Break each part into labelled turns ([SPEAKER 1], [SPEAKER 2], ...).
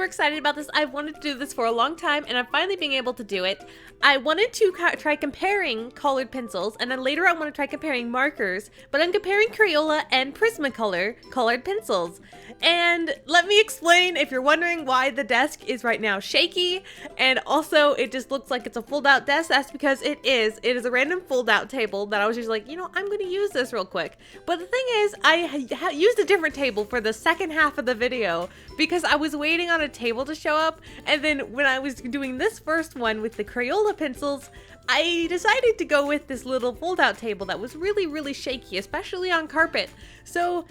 [SPEAKER 1] excited about this. I've wanted to do this for a long time, and I'm finally being able to do it. I wanted to try comparing colored pencils, and then later I want to try comparing markers, but I'm comparing Crayola and Prismacolor colored pencils. And let me explain if you're wondering why the desk is right now shaky, and also it just looks like it's a fold-out desk. That's because it is. It is a random fold-out table that I was just like, you know, I'm going to use this real quick. But the thing is, I used a different table for the second half of the video because I was waiting on a table to show up, and then when I was doing this first one with the Crayola pencils, I decided to go with this little fold-out table that was really shaky, especially on carpet. So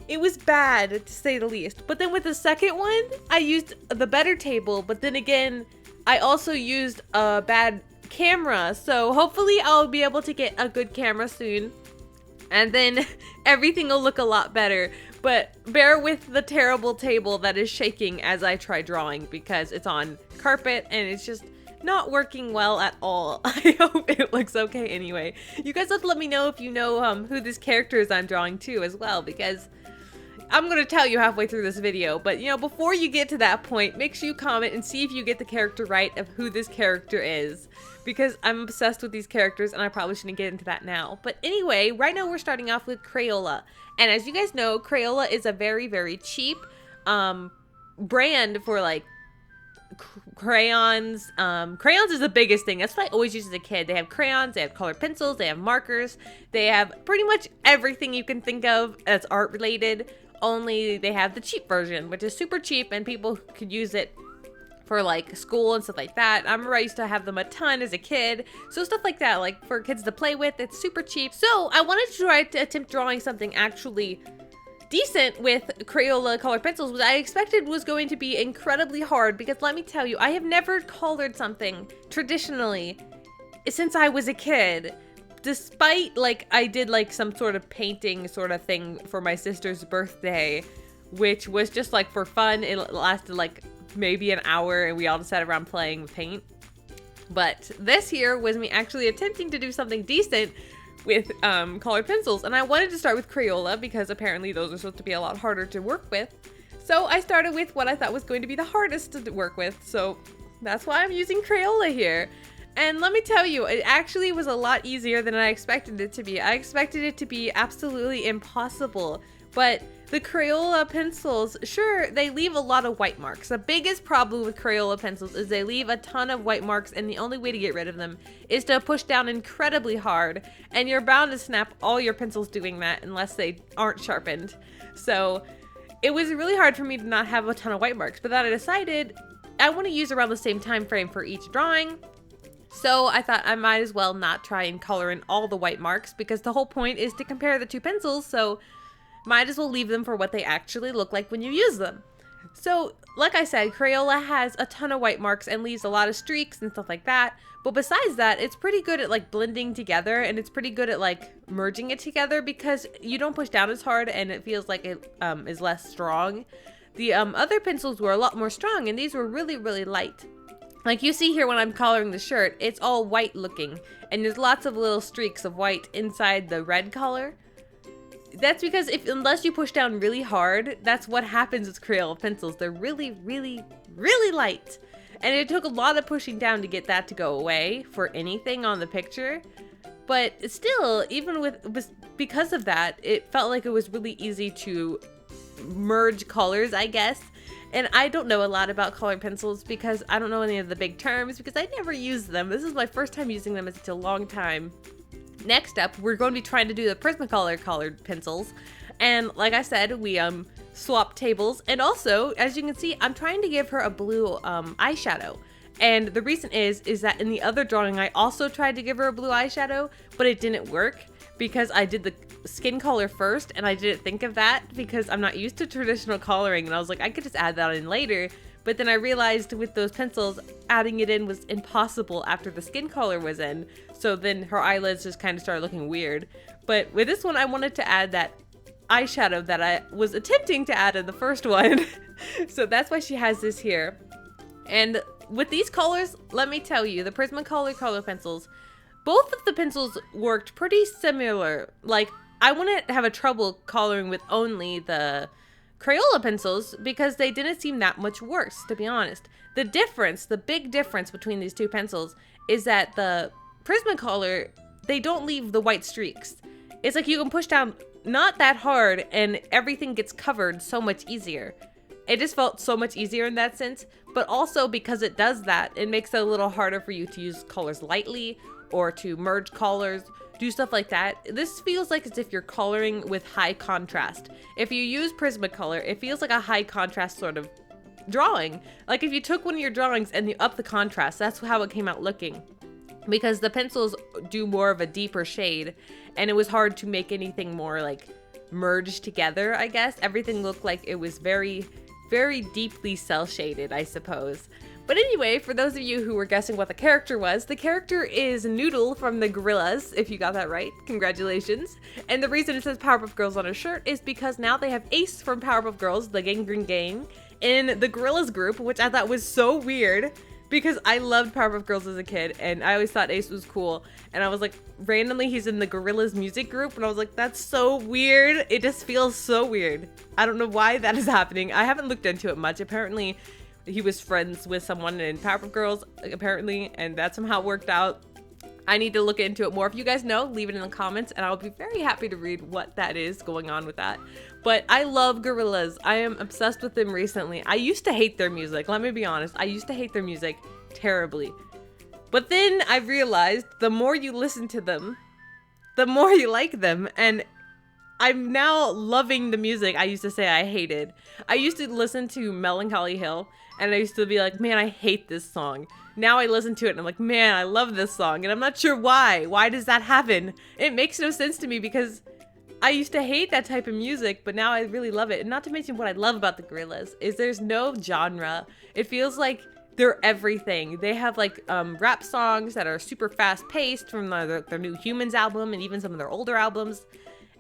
[SPEAKER 1] it was bad, to say the least. But then with the second one, I used the better table, but then again, I also used a bad camera. So hopefully I'll be able to get a good camera soon, and then everything will look a lot better. But bear with the terrible table that is shaking as I try drawing because it's on carpet and it's just not working well at all. I hope it looks okay anyway. You guys have to let me know if you know who this character is I'm drawing too as well, because I'm going to tell you halfway through this video. But you know, before you get to that point, make sure you comment and see if you get the character right of who this character is, because I'm obsessed with these characters and I probably shouldn't get into that now. But anyway, right now we're starting off with Crayola. And as you guys know, Crayola is a very cheap brand for like crayons. Crayons is the biggest thing. That's what I always used as a kid. They have crayons, they have colored pencils, they have markers, they have pretty much everything you can think of that's art related, only they have the cheap version, which is super cheap and people could use it for like school and stuff like that. I remember I used to have them a ton as a kid, so stuff like that, like for kids to play with. It's super cheap. So I wanted to try to attempt drawing something actually decent with Crayola colored pencils, which I expected was going to be incredibly hard, because let me tell you, I have never colored something traditionally since I was a kid. Despite like I did like some sort of painting sort of thing for my sister's birthday, which was just like for fun. It lasted like maybe an hour and we all just sat around playing with paint. But this here was me actually attempting to do something decent with colored pencils, and I wanted to start with Crayola because apparently those are supposed to be a lot harder to work with. So I started with what I thought was going to be the hardest to work with, so that's why I'm using Crayola here. And let me tell you, it actually was a lot easier than I expected it to be. I expected it to be absolutely impossible, but the Crayola pencils, sure, they leave a lot of white marks. The biggest problem with Crayola pencils is they leave a ton of white marks, and the only way to get rid of them is to push down incredibly hard, and you're bound to snap all your pencils doing that unless they aren't sharpened. So it was really hard for me to not have a ton of white marks, but then I decided I want to use around the same time frame for each drawing. So I thought I might as well not try and color in all the white marks, because the whole point is to compare the two pencils, so might as well leave them for what they actually look like when you use them. So, like I said, Crayola has a ton of white marks and leaves a lot of streaks and stuff like that. But besides that, it's pretty good at like blending together, and it's pretty good at like merging it together because you don't push down as hard and it feels like it is less strong. The other pencils were a lot more strong, and these were really light. Like you see here when I'm coloring the shirt, it's all white looking, and there's lots of little streaks of white inside the red color. That's because unless you push down really hard, that's what happens with Crayola pencils. They're really light. And it took a lot of pushing down to get that to go away for anything on the picture. But still, even because of that, it felt like it was really easy to merge colors, I guess. And I don't know a lot about colored pencils because I don't know any of the big terms, because I never used them. This is my first time using them in such a long time. Next up, we're going to be trying to do the Prismacolor colored pencils. And like I said, we swapped tables. And also, as you can see, I'm trying to give her a blue eyeshadow. And the reason is that in the other drawing, I also tried to give her a blue eyeshadow, but it didn't work because I did the skin color first, and I didn't think of that because I'm not used to traditional coloring. And I was like, I could just add that in later. But then I realized with those pencils, adding it in was impossible after the skin color was in. So then her eyelids just kind of started looking weird. But with this one, I wanted to add that eyeshadow that I was attempting to add in the first one. So that's why she has this here. And with these colors, let me tell you, the Prismacolor color pencils, both of the pencils worked pretty similar. Like, I wouldn't have a trouble coloring with only the Crayola pencils because they didn't seem that much worse, to be honest. The big difference between these two pencils is that the Prismacolor, they don't leave the white streaks. It's like you can push down not that hard and everything gets covered so much easier. It just felt so much easier in that sense, but also because it does that, it makes it a little harder for you to use colors lightly or to merge colors, do stuff like that. This feels like as if you're coloring with high contrast. If you use Prismacolor, it feels like a high contrast sort of drawing. Like if you took one of your drawings and you up the contrast, that's how it came out looking. Because the pencils do more of a deeper shade, and it was hard to make anything more like merged together, I guess. Everything looked like it was very, very deeply cell shaded, I suppose. But anyway, for those of you who were guessing what the character was, the character is Noodle from the Gorillaz, if you got that right. Congratulations. And the reason it says Powerpuff Girls on his shirt is because now they have Ace from Powerpuff Girls, the gang, in the Gorillaz group, which I thought was so weird because I loved Powerpuff Girls as a kid and I always thought Ace was cool. And I was like, randomly he's in the Gorillaz music group and I was like, that's so weird. It just feels so weird. I don't know why that is happening. I haven't looked into it much. Apparently he was friends with someone in Powerpuff Girls, apparently, and that somehow worked out. I need to look into it more. If you guys know, leave it in the comments, and I'll be very happy to read what that is going on with that. But I love Gorillaz. I am obsessed with them recently. I used to hate their music. Let me be honest. I used to hate their music terribly. But then I realized the more you listen to them, the more you like them, and I'm now loving the music I used to say I hated. I used to listen to Melancholy Hill, and I used to be like, man, I hate this song. Now I listen to it and I'm like, man, I love this song. And I'm not sure why. Why does that happen? It makes no sense to me because I used to hate that type of music, but now I really love it. And not to mention what I love about the Gorillaz is there's no genre. It feels like they're everything. They have like rap songs that are super fast paced from their new Humans album and even some of their older albums.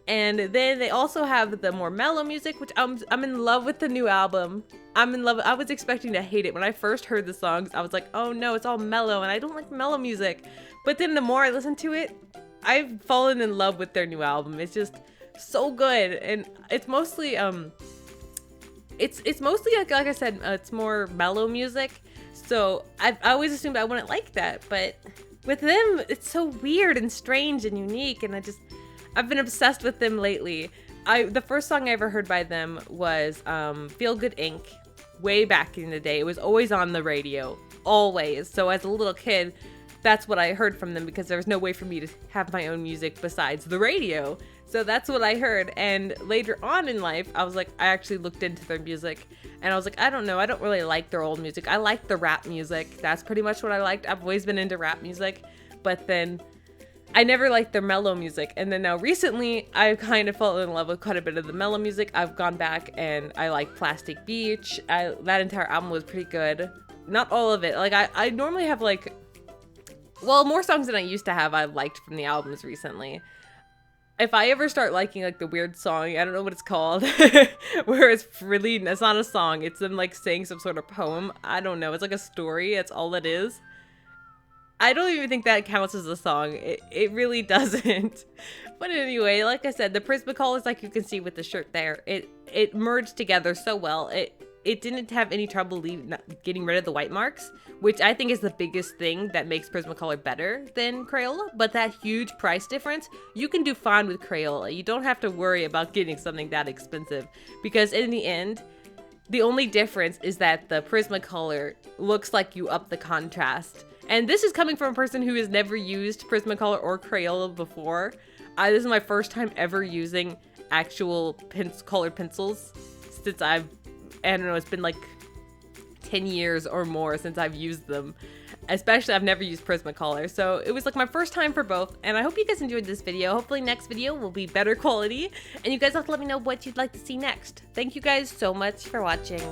[SPEAKER 1] And then they also have the more mellow music, which I'm in love with the new album. I'm in love. I was expecting to hate it. When I first heard the songs, I was like, oh no, it's all mellow and I don't like mellow music. But then the more I listen to it, I've fallen in love with their new album. It's just so good. And it's mostly, it's mostly like I said, it's more mellow music. So I always assumed I wouldn't like that. But with them, it's so weird and strange and unique. And I've been obsessed with them lately. The first song I ever heard by them was Feel Good Inc. way back in the day. It was always on the radio, always. So as a little kid, that's what I heard from them because there was no way for me to have my own music besides the radio. So that's what I heard. And later on in life, I actually looked into their music and I was like, I don't know. I don't really like their old music. I like the rap music. That's pretty much what I liked. I've always been into rap music, but then I never liked their mellow music. And then now recently, I've kind of fallen in love with quite a bit of the mellow music. I've gone back and I like Plastic Beach. That entire album was pretty good. Not all of it. Like I normally have like, well, more songs than I used to have I've liked from the albums recently. If I ever start liking like the weird song, I don't know what it's called, where it's not a song. It's them like saying some sort of poem. I don't know. It's like a story. That's all it is. I don't even think that counts as a song. It really doesn't. But anyway, like I said, the Prismacolors, like you can see with the shirt there, it merged together so well. It didn't have any trouble getting rid of the white marks, which I think is the biggest thing that makes Prismacolor better than Crayola. But that huge price difference, you can do fine with Crayola. You don't have to worry about getting something that expensive because in the end, the only difference is that the Prismacolor looks like you up the contrast. And this is coming from a person who has never used Prismacolor or Crayola before. This is my first time ever using actual colored pencils since I don't know, it's been like 10 years or more since I've used them. Especially, I've never used Prismacolor, so it was like my first time for both, and I hope you guys enjoyed this video. Hopefully next video will be better quality, and you guys have to let me know what you'd like to see next. Thank you guys so much for watching.